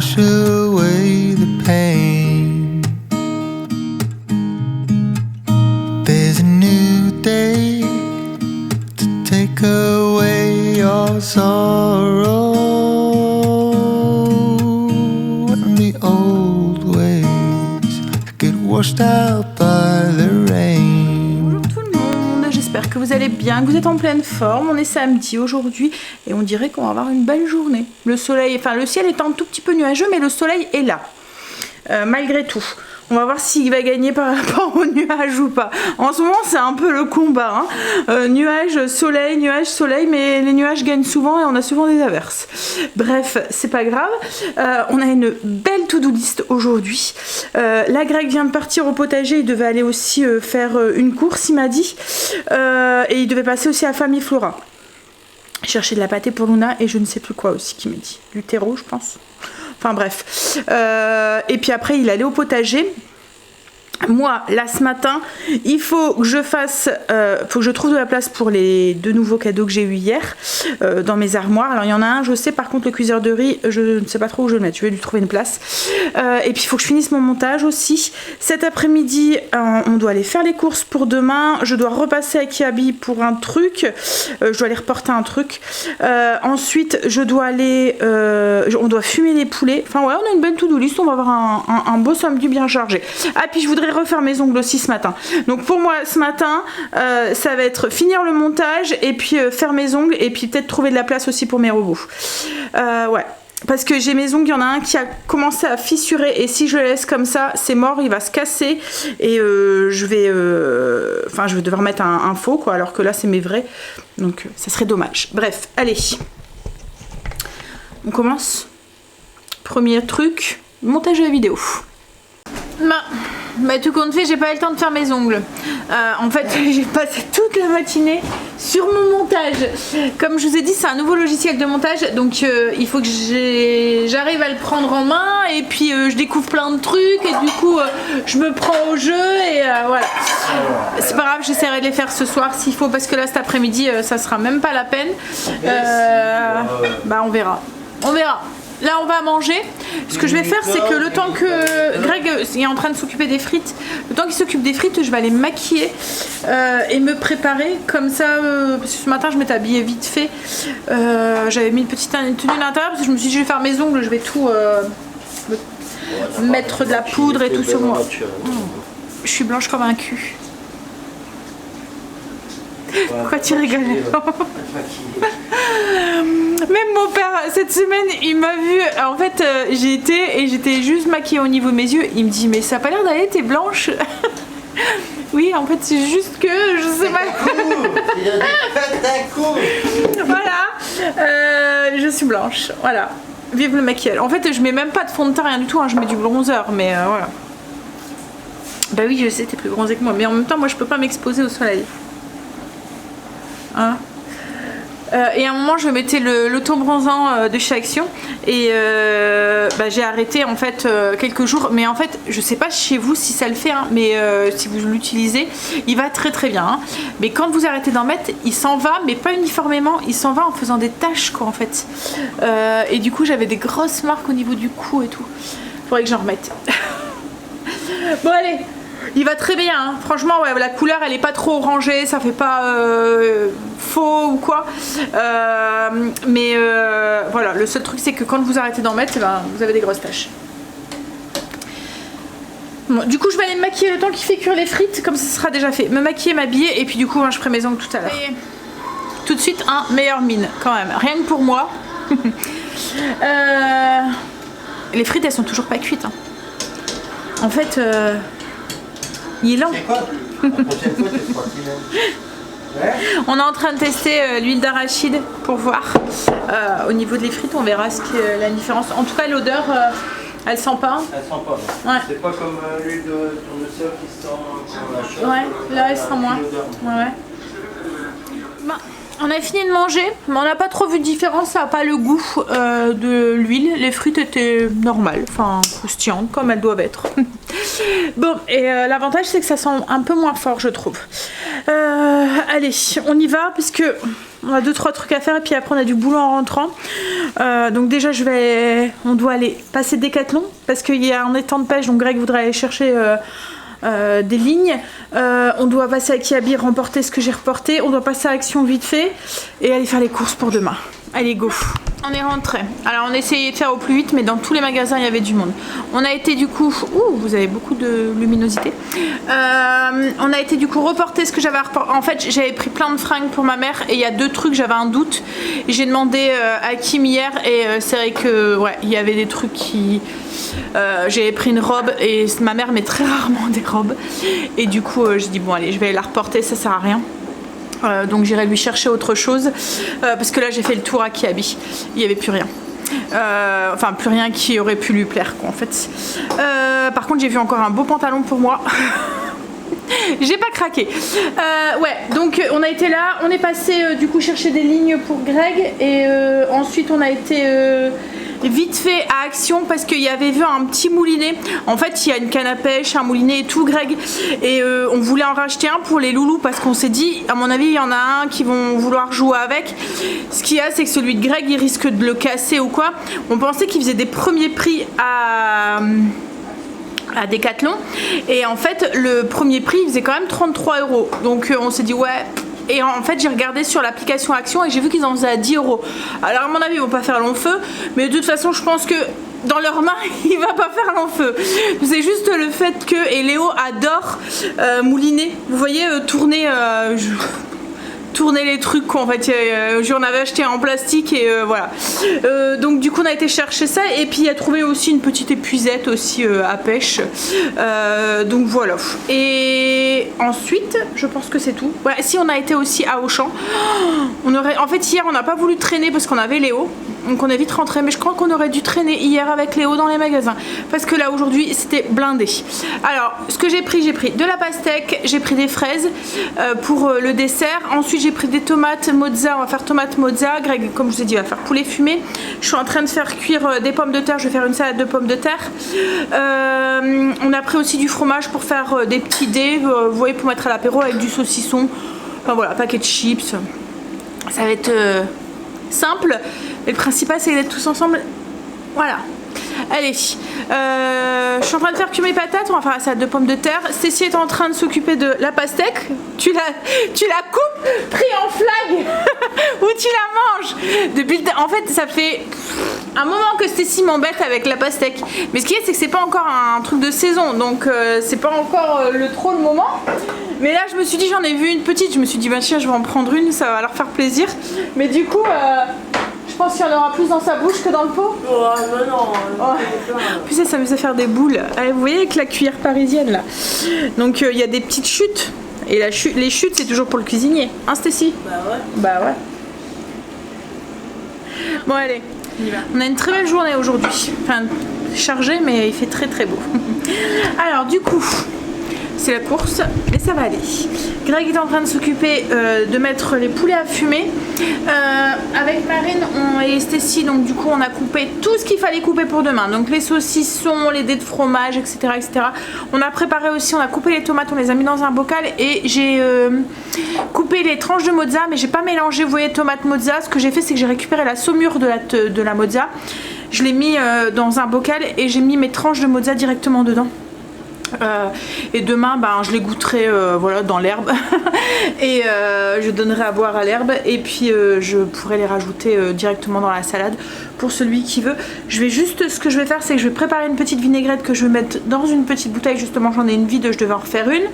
wash away the pain. There's a new day to take away your sorrow, and the old ways get washed out by the rain. Bonjour tout le monde, j'espère que vous allez bien, que vous êtes en pleine forme. On est samedi aujourd'hui et on dirait qu'on va avoir une belle journée. Le soleil, enfin le ciel est un tout petit peu nuageux, mais le soleil est là, malgré tout. On va voir s'il va gagner par rapport aux nuages ou pas. En ce moment, c'est un peu le combat. Hein. Nuage, soleil, mais les nuages gagnent souvent et on a souvent des averses. Bref, c'est pas grave. On a une belle to-do list aujourd'hui. La Greg vient de partir au potager. Il devait aller aussi faire une course, il m'a dit. Et il devait passer aussi à Famille Flora. Chercher de la pâtée pour Luna et je ne sais plus quoi aussi qu'il m'a dit. Du terreau, je pense. Enfin bref. Et puis après, il allait au potager. Moi, là, ce matin, il faut que je fasse... faut que je trouve de la place pour les 2 nouveaux cadeaux que j'ai eu hier dans mes armoires. Alors, il y en a un, je sais. Par contre, le cuiseur de riz, je ne sais pas trop où je vais le mettre. Je vais lui trouver une place. Et puis, il faut que je finisse mon montage aussi. Cet après-midi, on doit aller faire les courses pour demain. Je dois repasser à Kiabi pour un truc. Je dois aller reporter un truc. Ensuite, je dois aller... on doit fumer les poulets. Enfin, ouais, on a une belle to-do list. On va avoir un beau samedi bien chargé. Ah, puis je voudrais refaire mes ongles aussi ce matin. Donc pour moi ce matin ça va être finir le montage et puis faire mes ongles et puis peut-être trouver de la place aussi pour mes robots. Ouais. Parce que j'ai mes ongles, il y en a un qui a commencé à fissurer et si je le laisse comme ça, c'est mort, il va se casser et je vais devoir mettre un faux quoi, alors que là c'est mes vrais. Donc ça serait dommage. Bref, allez. On Premier truc, montage de la vidéo. Bah tout compte fait, j'ai pas eu le temps de faire mes ongles. En fait, j'ai passé toute la matinée sur mon montage. Comme je vous ai dit, c'est un nouveau logiciel de montage, donc il faut que j'arrive à le prendre en main et puis je découvre plein de trucs et du coup je me prends au jeu et voilà. C'est pas grave, j'essaierai de les faire ce soir s'il faut parce que là cet après-midi ça sera même pas la peine. Bah on verra. Là on va manger. Ce que je vais faire c'est que le temps que Greg est en train de s'occuper des frites, le temps qu'il s'occupe des frites je vais aller me maquiller et me préparer comme ça parce que ce matin je m'étais habillée vite fait. J'avais mis une petite tenue à l'intérieur parce que je me suis dit je vais faire mes ongles, je vais tout mettre de la poudre et tout sur moi. Je suis blanche comme un cul. Pourquoi tu rigoles? Même mon père cette semaine il m'a vu, en fait j'étais juste maquillée au niveau de mes yeux, il me dit mais ça a pas l'air d'aller, t'es blanche. Oui en fait c'est juste que je sais pas. Voilà, je suis blanche, voilà, vive le maquillage. En fait je mets même pas de fond de teint rien du tout, hein. Je mets du bronzer mais voilà. Bah oui je sais t'es plus bronzée que moi mais en même temps moi je peux pas m'exposer au soleil. Hein. Et à un moment je mettais l'auto-bronzant de chez Action et bah, j'ai arrêté en fait quelques jours, mais en fait je sais pas chez vous si ça le fait hein, mais si vous l'utilisez il va très très bien hein. Mais quand vous arrêtez d'en mettre il s'en va mais pas uniformément, il s'en va en faisant des taches quoi en fait et du coup j'avais des grosses marques au niveau du cou et tout, faudrait que j'en remette. Bon allez, il va très bien, hein. Franchement ouais, la couleur elle est pas trop orangée, ça fait pas faux ou quoi mais voilà, le seul truc c'est que quand vous arrêtez d'en mettre, ben, vous avez des grosses taches. Bon, du coup je vais aller me maquiller le temps qu'il fait cuire les frites, comme ça sera déjà fait, me maquiller, m'habiller et puis du coup hein, je ferai mes ongles tout à l'heure. Tout de suite un meilleur mine quand même, rien que pour moi. Les frites elles sont toujours pas cuites hein. En fait il est lent. On est en train de tester l'huile d'arachide pour voir. Au niveau des frites, on verra la différence. En tout cas, l'odeur, elle sent pas. Elle sent pas. Ouais. C'est pas comme l'huile de tournesol qui sent. Ouais, là, elle sent moins. Ouais. Bah, on a fini de manger, mais on n'a pas trop vu de différence. Ça n'a pas le goût de l'huile. Les frites étaient normales, enfin croustillantes, comme elles doivent être. Bon, et l'avantage, c'est que ça sent un peu moins fort, je trouve. Allez, on y va parce que on a 2-3 trucs à faire et puis après on a du boulot en rentrant. Donc déjà on doit aller passer Décathlon parce qu'il y a un étang de pêche, donc Greg voudrait aller chercher des lignes. On doit passer à Kiabi, remporter ce que j'ai reporté. On doit passer à Action vite fait et aller faire les courses pour demain. Allez, go! On est rentré. Alors on essayait de faire au plus vite, mais dans tous les magasins il y avait du monde. On a été du coup, vous avez beaucoup de luminosité. On a été du coup reporter ce que j'avais à reporter. En fait, j'avais pris plein de fringues pour ma mère et il y a 2 trucs, j'avais un doute. J'ai demandé à Kim hier et c'est vrai que ouais, il y avait des trucs qui. J'avais pris une robe et ma mère met très rarement des robes et du coup j'ai dit bon allez, je vais la reporter, ça sert à rien. Donc j'irai lui chercher autre chose parce que là j'ai fait le tour à Kiabi, il n'y avait plus rien. Enfin plus rien qui aurait pu lui plaire quoi en fait. Par contre j'ai vu encore un beau pantalon pour moi. J'ai pas craqué. Ouais, donc on a été là, on est passé du coup chercher des lignes pour Greg et ensuite on a été vite fait à Action parce qu'il y avait vu un petit moulinet. En fait il y a une canne à pêche, un moulinet et tout Greg, et on voulait en racheter un pour les loulous parce qu'on s'est dit à mon avis il y en a un qui vont vouloir jouer avec. Ce qu'il y a c'est que celui de Greg il risque de le casser ou quoi. On pensait qu'il faisait des premiers prix à Décathlon et en fait le premier prix il faisait quand même 33 €. Donc on s'est dit ouais. Et en fait j'ai regardé sur l'application Action et j'ai vu qu'ils en faisaient à 10 €. Alors à mon avis ils vont pas faire long feu, mais de toute façon je pense que dans leurs mains il va pas faire long feu. C'est juste le fait que, et Léo adore mouliner, vous voyez tourner les trucs quoi. En fait j'en avais acheté en plastique et voilà. Donc du coup on a été chercher ça et puis il a trouvé aussi une petite épuisette aussi à pêche. Donc voilà. Et ensuite je pense que c'est tout. Ouais, si on a été aussi à Auchan. En fait hier on n'a pas voulu traîner parce qu'on avait Léo. Donc on est vite rentré, mais je crois qu'on aurait dû traîner hier avec Léo dans les magasins parce que là aujourd'hui c'était blindé. Alors ce que j'ai pris de la pastèque, j'ai pris des fraises pour le dessert. Ensuite j'ai pris des tomates mozza, on va faire tomate mozza. Greg comme je vous ai dit va faire poulet fumé. Je suis en train de faire cuire des pommes de terre, je vais faire une salade de pommes de terre. On a pris aussi du fromage pour faire des petits dés, vous voyez, pour mettre à l'apéro avec du saucisson. Enfin voilà, paquet de chips. Ça va être simple, mais le principal c'est d'être tous ensemble. Voilà. Allez, je suis en train de faire cuire mes patates, on va faire la salade de pommes de terre. Cécile est en train de s'occuper de la pastèque. Tu la coupes, pris en flag, ou tu la manges. En fait, ça fait un moment que Stécie m'embête avec la pastèque. Mais ce qui est, c'est que c'est pas encore un truc de saison, donc c'est pas encore le moment. Mais là, je me suis dit, j'en ai vu une petite, je me suis dit, bah tiens, je vais en prendre une, ça va leur faire plaisir. Mais du coup, je pense qu'il y en aura plus dans sa bouche que dans le pot. Oh, mais non. En plus, ça s'amuse à faire des boules. Allez, vous voyez avec la cuillère parisienne là. Donc, il y a des petites chutes. Et les chutes, c'est toujours pour le cuisinier. Hein, Stécie? Bah ouais. Bah ouais. Bon, allez, on y va. On a une très belle journée aujourd'hui. Enfin, chargée, mais il fait très très beau. Alors, du coup, c'est la course, mais ça va aller. Greg est en train de s'occuper de mettre les poulets à fumer. Avec Marine et Stécie, donc du coup on a coupé tout ce qu'il fallait couper pour demain. Donc les saucissons, les dés de fromage, etc., etc. On a préparé aussi, on a coupé les tomates, on les a mis dans un bocal et j'ai coupé les tranches de mozza, mais j'ai pas mélangé, vous voyez, tomate mozza. Ce que j'ai fait, c'est que j'ai récupéré la saumure de la mozza. Je l'ai mis dans un bocal et j'ai mis mes tranches de mozza directement dedans. Et demain je les goûterai voilà, dans l'herbe et je donnerai à boire à l'herbe et puis je pourrai les rajouter directement dans la salade pour celui qui veut. Ce que je vais faire, c'est que je vais préparer une petite vinaigrette que je vais mettre dans une petite bouteille. Justement j'en ai une vide, je devais en refaire une.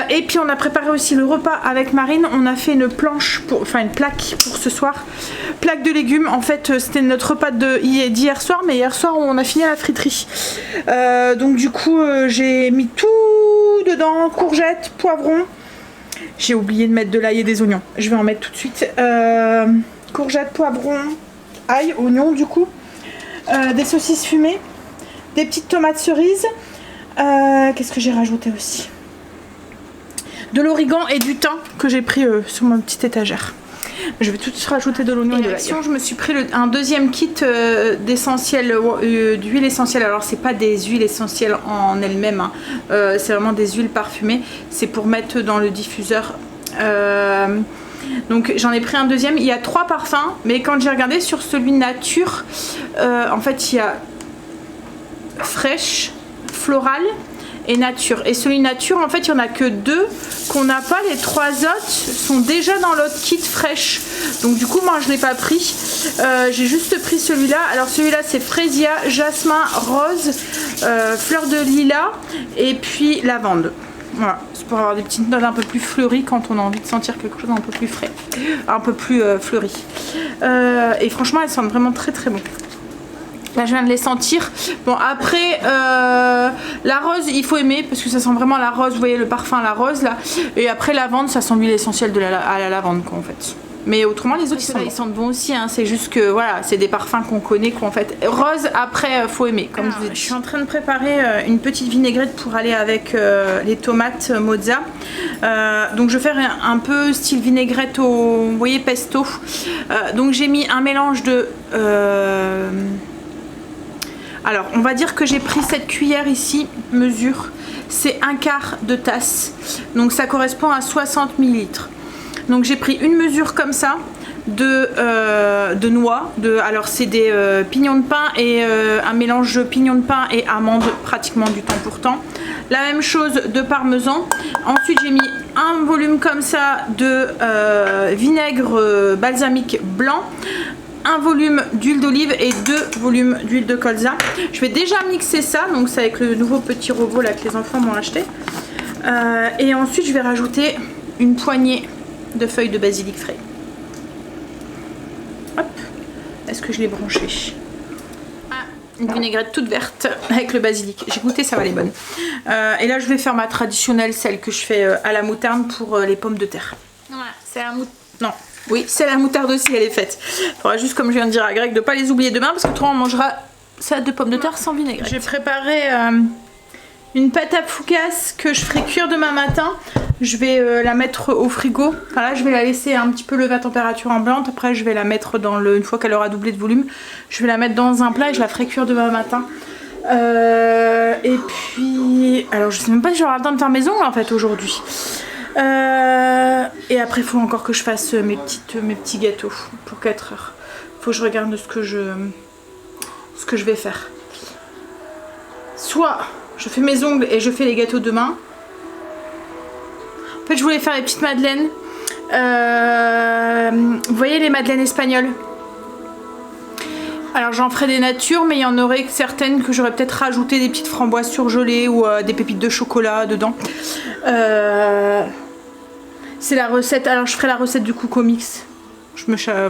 Et puis on a préparé aussi le repas avec Marine. On a fait une plaque pour ce soir, plaque de légumes. En fait c'était notre repas d'hier soir, mais hier soir on a fini à la friterie. Donc du coup j'ai mis tout dedans, courgettes, poivrons. J'ai oublié de mettre de l'ail et des oignons, je vais en mettre tout de suite. Courgettes, poivrons, ail, oignons du coup, des saucisses fumées, des petites tomates cerises. Qu'est-ce que j'ai rajouté aussi? De l'origan et du thym que j'ai pris sur ma petite étagère. Je vais tout de suite rajouter de l'oignon et de l'ail. Je me suis pris un deuxième kit d'huile essentielle. Alors c'est pas des huiles essentielles en elles-mêmes, hein. C'est vraiment des huiles parfumées. C'est pour mettre dans le diffuseur. Donc j'en ai pris un deuxième. Il y a 3 parfums, mais quand j'ai regardé sur celui nature, en fait il y a fraîche, floral et nature. Et celui nature, en fait il y en a que 2 qu'on n'a pas. Les 3 autres sont déjà dans l'autre kit fraîche. Donc du coup moi je l'ai pas pris. J'ai juste pris celui-là. Alors celui-là c'est frésia, jasmin, rose, fleur de lilas et puis lavande. Voilà, c'est pour avoir des petites notes un peu plus fleuries quand on a envie de sentir quelque chose un peu plus frais, un peu plus fleuri. Et franchement elles sentent vraiment très très bon. Là je viens de les sentir. Bon après la rose il faut aimer parce que ça sent vraiment la rose, vous voyez le parfum la rose là. Et après lavande ça sent l'huile essentielle à la lavande quoi en fait. Mais autrement les autres ils sentent bon aussi, hein. C'est juste que voilà c'est des parfums qu'on connaît qu'en fait. Rose après faut aimer comme je vous ai dit. Je suis en train de préparer une petite vinaigrette pour aller avec les tomates mozza. Donc je vais faire un peu style vinaigrette au, vous voyez, pesto. Donc j'ai mis un mélange de... alors on va dire que j'ai pris cette cuillère ici, mesure, c'est 1/4 de tasse. Donc ça correspond à 60 ml. Donc j'ai pris une mesure comme ça de noix. Alors c'est des pignons de pain et un mélange de pignons de pain et amandes pratiquement du temps pour temps. La même chose de parmesan. Ensuite j'ai mis un volume comme ça de vinaigre balsamique blanc. Un volume d'huile d'olive et 2 volumes d'huile de colza. Je vais déjà mixer ça, donc c'est avec le nouveau petit robot là que les enfants m'ont acheté. Et ensuite je vais rajouter une poignée de feuilles de basilic frais. Hop, est-ce que je l'ai branché? Une vinaigrette toute verte avec le basilic. J'ai goûté, ça va, les bonnes. Et là je vais faire ma traditionnelle, celle que je fais à la moutarde pour les pommes de terre. Voilà, c'est la moutarde. Non. Oui, c'est la moutarde aussi, elle est faite. Il faudra juste, comme je viens de dire à Greg, de ne pas les oublier demain parce que autrement on mangera salade de pommes de terre sans vinaigrette. J'ai préparé une pâte à fougasse que je ferai cuire demain matin. Je vais la mettre au frigo. Enfin là, je vais la laisser un petit peu lever à température ambiante. Après, je vais la mettre dans une fois qu'elle aura doublé de volume, je vais la mettre dans un plat et je la ferai cuire demain matin. Et puis, alors je sais même pas si j'aurai le temps de faire maison en fait aujourd'hui. Et après il faut encore que je fasse mes petits gâteaux pour 4 heures. Faut que je regarde ce que je vais faire. Soit je fais mes ongles et je fais les gâteaux demain. En fait je voulais faire les petites madeleines. Vous voyez les madeleines espagnoles? Alors j'en ferai des natures, mais il y en aurait certaines que j'aurais peut-être rajouté des petites framboises surgelées ou des pépites de chocolat dedans. C'est la recette. Alors je ferai la recette du Coco Mix.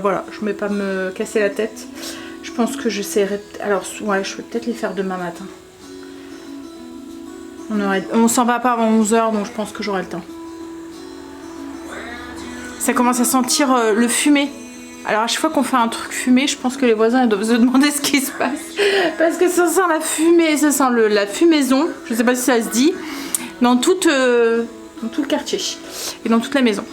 Voilà, je ne vais pas me casser la tête. Je pense que j'essaierai. Alors ouais, je vais peut-être les faire demain matin. On s'en va pas avant 11 h, donc je pense que j'aurai le temps. Ça commence à sentir le fumé. Alors à chaque fois qu'on fait un truc fumé, je pense que les voisins doivent se demander ce qui se passe. Parce que ça sent la fumée, ça sent la fumaison, je sais pas si ça se dit, dans tout le quartier et dans toute la maison.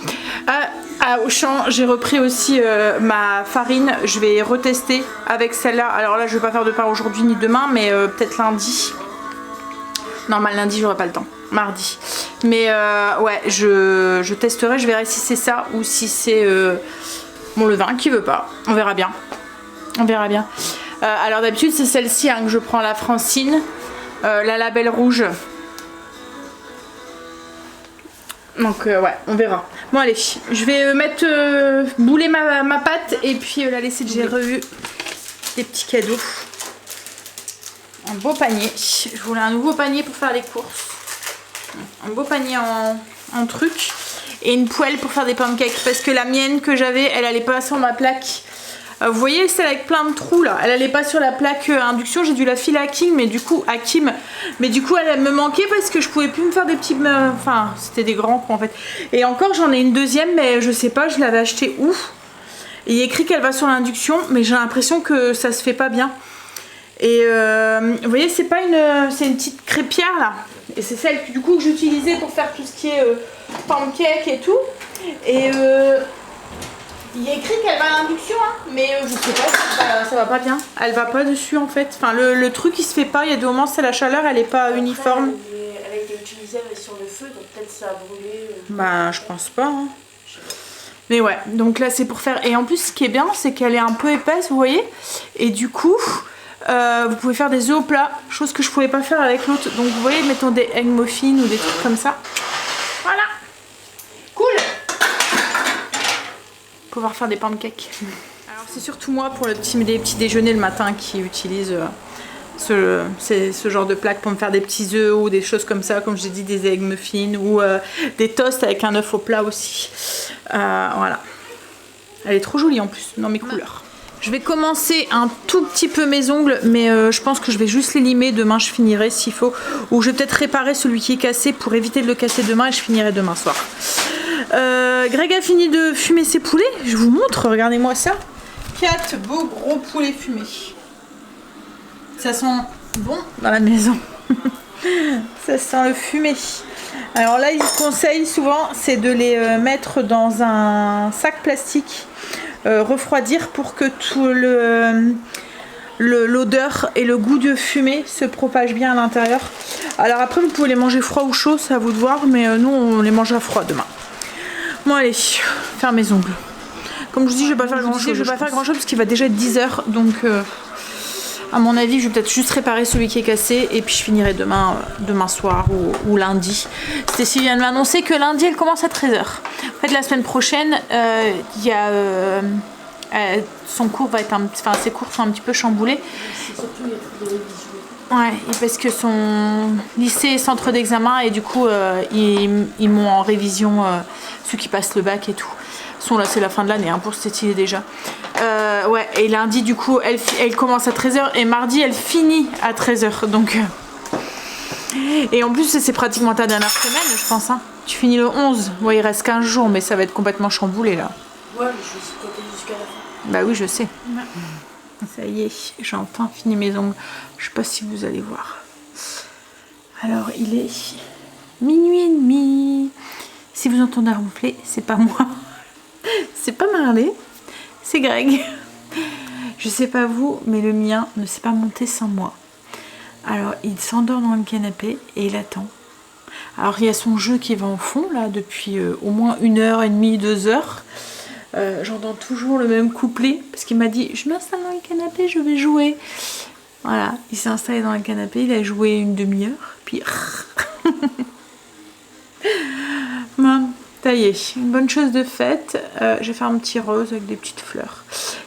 À Auchan, j'ai repris aussi ma farine, je vais retester avec celle-là. Alors là je vais pas faire de pain aujourd'hui ni demain, mais peut-être lundi. Normal lundi j'aurai pas le temps, mardi. Mais ouais, je testerai, je verrai si c'est ça ou si c'est... mon levain qui veut pas, on verra bien. On verra bien. Alors d'habitude c'est celle-ci hein, que je prends, la Francine, la label rouge. Donc ouais, on verra. Bon allez, je vais mettre bouler ma pâte et puis la laisser. J'ai revu des petits cadeaux. Un beau panier. Je voulais un nouveau panier pour faire les courses. Un beau panier en truc. Et une poêle pour faire des pancakes parce que la mienne que j'avais, elle allait pas sur ma plaque. Vous voyez celle avec plein de trous là, elle allait pas sur la plaque induction. J'ai dû la filer à Kim, mais du coup elle me manquait parce que je pouvais plus me faire des petits, enfin c'était des grands quoi en fait. Et encore j'en ai une deuxième, mais je sais pas, je l'avais acheté où. Et il est écrit qu'elle va sur l'induction, mais j'ai l'impression que ça se fait pas bien. Et vous voyez c'est pas c'est une petite crêpière là. Et c'est celle du coup que j'utilisais pour faire tout ce qui est pancake et tout. Et il y a induction, hein, mais je sais pas, ça va pas bien. Elle va pas dessus en fait. Enfin, le truc il se fait pas. Il y a des moments, c'est la chaleur, elle est pas uniforme. Elle a été utilisée sur le feu, donc peut-être ça a brûlé. Bah, je pense pas. Hein. Mais ouais, donc là c'est pour faire. Et en plus, ce qui est bien, c'est qu'elle est un peu épaisse, vous voyez. Et du coup, vous pouvez faire des œufs au plat, chose que je pouvais pas faire avec l'autre. Donc vous voyez, mettons des egg muffins ou des trucs comme ça. Voilà. Cool. Pouvoir faire des pancakes. Alors c'est surtout moi pour les petits déjeuners le matin qui utilise ce genre de plaque pour me faire des petits œufs ou des choses comme ça, comme j'ai dit, des egg muffins ou des toasts avec un œuf au plat aussi. Voilà. Elle est trop jolie en plus dans mes couleurs. Je vais commencer un tout petit peu mes ongles, mais je pense que je vais juste les limer. Demain je finirai s'il faut, ou je vais peut-être réparer celui qui est cassé pour éviter de le casser demain et je finirai demain soir. Greg a fini de fumer ses poulets, je vous montre, regardez-moi ça. 4 beaux gros poulets fumés. Ça sent bon dans la maison. Ça sent le fumé. Alors là, il conseille souvent, c'est de les mettre dans un sac plastique, refroidir pour que tout l'odeur et le goût de fumée se propagent bien à l'intérieur. Alors après, vous pouvez les manger froid ou chaud, c'est à vous de voir, mais nous, on les mange à froid demain. Bon, allez, faire mes ongles. Comme je vous dis, je vais pas faire grand-chose. Parce qu'il va déjà être 10 h, donc à mon avis, je vais peut-être juste réparer celui qui est cassé et puis je finirai demain soir ou lundi. Stécie vient de m'annoncer que lundi, elle commence à 13 h. En fait, la semaine prochaine, il y a son cours va être ses cours sont un petit peu chamboulés. C'est surtout il y a toutes les révisions. Ouais, parce que son lycée est centre d'examen et du coup, ils m'ont en révision ceux qui passent le bac et tout. Là c'est la fin de l'année hein, pour Stécie déjà. Ouais, et lundi du coup elle commence à 13 h et mardi elle finit à 13 h donc et en plus c'est pratiquement ta dernière semaine je pense hein. Tu finis le 11, ouais, il reste 15 jours mais ça va être complètement chamboulé là. Ouais, mais je vais compter jusqu'à la fin. Bah oui je sais. Ça y est, j'ai enfin fini mes ongles. Je sais pas si vous allez voir. Alors il est minuit et demi. Si vous entendez ronfler, c'est pas moi. C'est pas Marley, c'est Greg. Je sais pas vous, mais le mien ne s'est pas monté sans moi. Alors il s'endort dans le canapé et il attend. Alors il y a son jeu qui va en fond là depuis au moins 1h30, 2 heures. J'entends toujours le même couplet parce qu'il m'a dit je m'installe dans le canapé, je vais jouer. Voilà, il s'est installé dans le canapé, il a joué une demi-heure, puis bon. Ça y est, une bonne chose de faite. Je vais faire un petit rose avec des petites fleurs.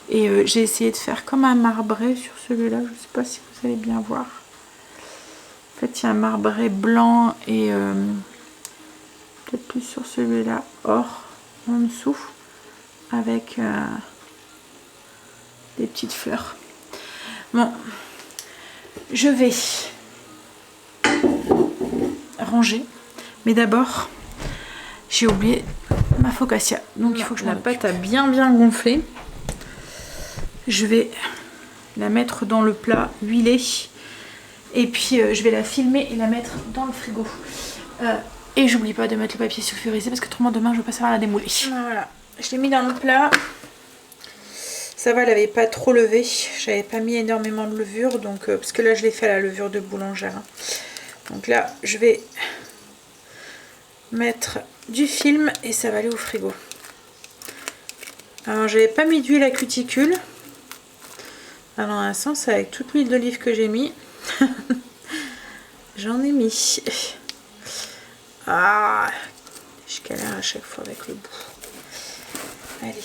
Et j'ai essayé de faire comme un marbré sur celui-là. Je ne sais pas si vous allez bien voir. En fait, il y a un marbré blanc et peut-être plus sur celui-là, or en dessous, avec des petites fleurs. Bon, je vais ranger. Mais d'abord... J'ai oublié ma focaccia, donc il faut que je la pâte a bien gonflé. Je vais la mettre dans le plat, huilée, et puis je vais la filmer et la mettre dans le frigo. Et j'oublie pas de mettre le papier sulfurisé parce que autrement demain je vais pas savoir la démouler. Voilà, je l'ai mis dans le plat. Ça va, elle avait pas trop levé. J'avais pas mis énormément de levure, donc parce que là je l'ai fait à la levure de boulangère. Donc là je vais mettre du film et ça va aller au frigo. Alors j'avais pas mis d'huile à cuticule. Alors dans un sens avec toute l'huile d'olive que j'ai mis, j'en ai mis. Ah, je galère à chaque fois avec le bout. Allez.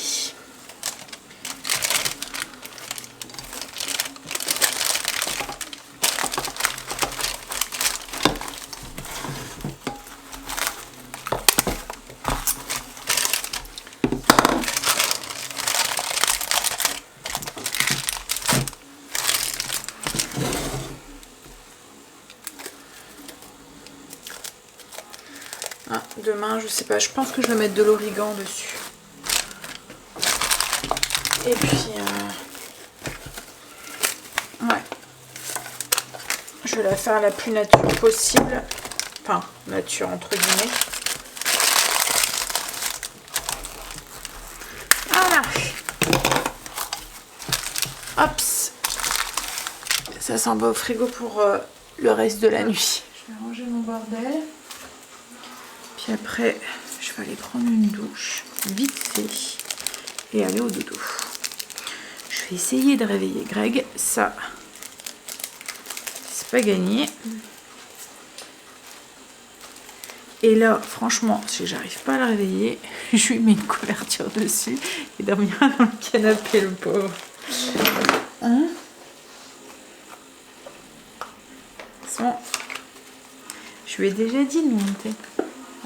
Ah, demain, je sais pas, je pense que je vais mettre de l'origan dessus. Et puis, ouais. Je vais la faire la plus nature possible. Enfin, nature entre guillemets. Voilà. Hop, ça s'en va au frigo pour le reste de la nuit. Je vais ranger mon bordel. Puis après, je vais aller prendre une douche, vite fait, et aller au dodo. Je vais essayer de réveiller Greg. Ça, c'est pas gagné. Et là, franchement, si j'arrive pas à le réveiller, je lui mets une couverture dessus et dormira dans le canapé, le pauvre. Hein? Bon. Je lui ai déjà dit de monter.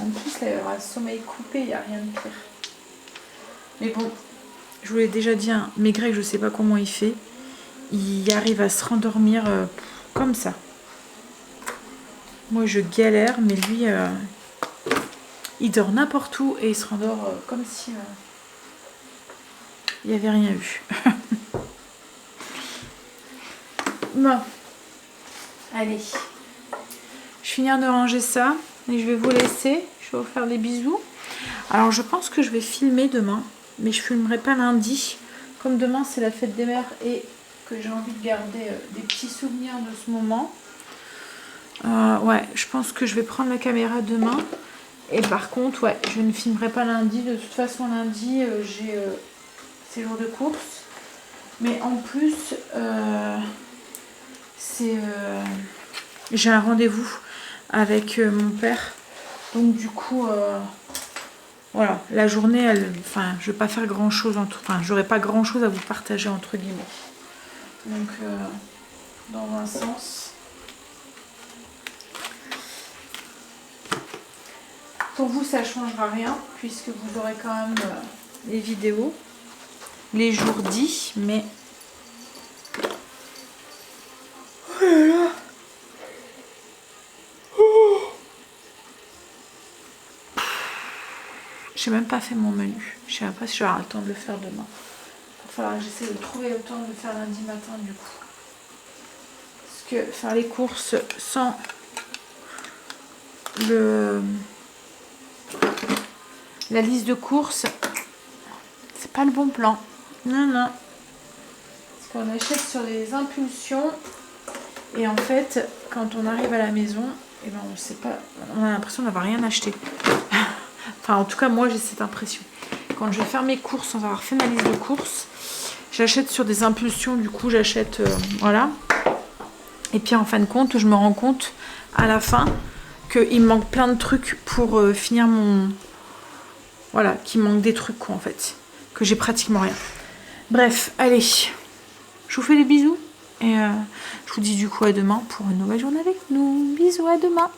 En plus, là, il y aura le sommeil coupé, il n'y a rien de pire. Mais bon, je vous l'ai déjà dit, hein, mais Greg, je sais pas comment il fait. Il arrive à se rendormir comme ça. Moi, je galère, mais lui, il dort n'importe où et il se rendort comme si il n'y avait rien eu. Bon. Allez. Je finis de ranger ça et je vais vous laisser. Je vais vous faire des bisous. Alors, je pense que je vais filmer demain, mais je filmerai pas lundi. Comme demain, c'est la fête des mères et que j'ai envie de garder des petits souvenirs de ce moment. Ouais, je pense que je vais prendre la caméra demain. Et par contre, ouais, je ne filmerai pas lundi. De toute façon, lundi, j'ai ces jours de course. Mais en plus, j'ai un rendez-vous avec mon père. Donc du coup, voilà, la journée, je vais pas faire grand-chose. J'aurai pas grand-chose à vous partager entre guillemets. Donc, dans un sens... Pour vous, ça ne changera rien, puisque vous aurez quand même les vidéos, les jours dits, mais... Oh là là. Oh. J'ai même pas fait mon menu. Je sais même pas si j'aurai le temps de le faire demain. Il va falloir que j'essaie de trouver le temps de le faire lundi matin, du coup. Parce que faire les courses sans la liste de courses, c'est pas le bon plan. Non, non. Parce qu'on achète sur les impulsions et en fait, quand on arrive à la maison, eh ben, on sait pas, on a l'impression d'avoir rien acheté. Enfin, en tout cas, moi, j'ai cette impression. Quand je vais faire mes courses sans avoir fait ma liste de courses, j'achète sur des impulsions. Du coup, j'achète, voilà. Et puis, en fin de compte, je me rends compte à la fin qu'il me manque plein de trucs pour finir mon... Voilà, qu'il manque des trucs, quoi, en fait. Que j'ai pratiquement rien. Bref, allez. Je vous fais des bisous. Et je vous dis du coup à demain pour une nouvelle journée avec nous. Bisous, à demain.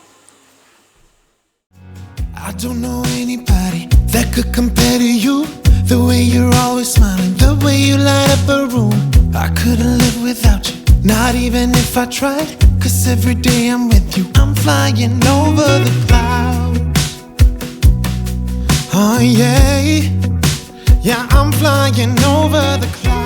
I don't know anybody that could compare to you. The way you're always smiling, the way you light up a room. I couldn't live without you, not even if I tried. Cause every day I'm with you, I'm flying over the clouds. Oh yeah, yeah, I'm flying over the clouds.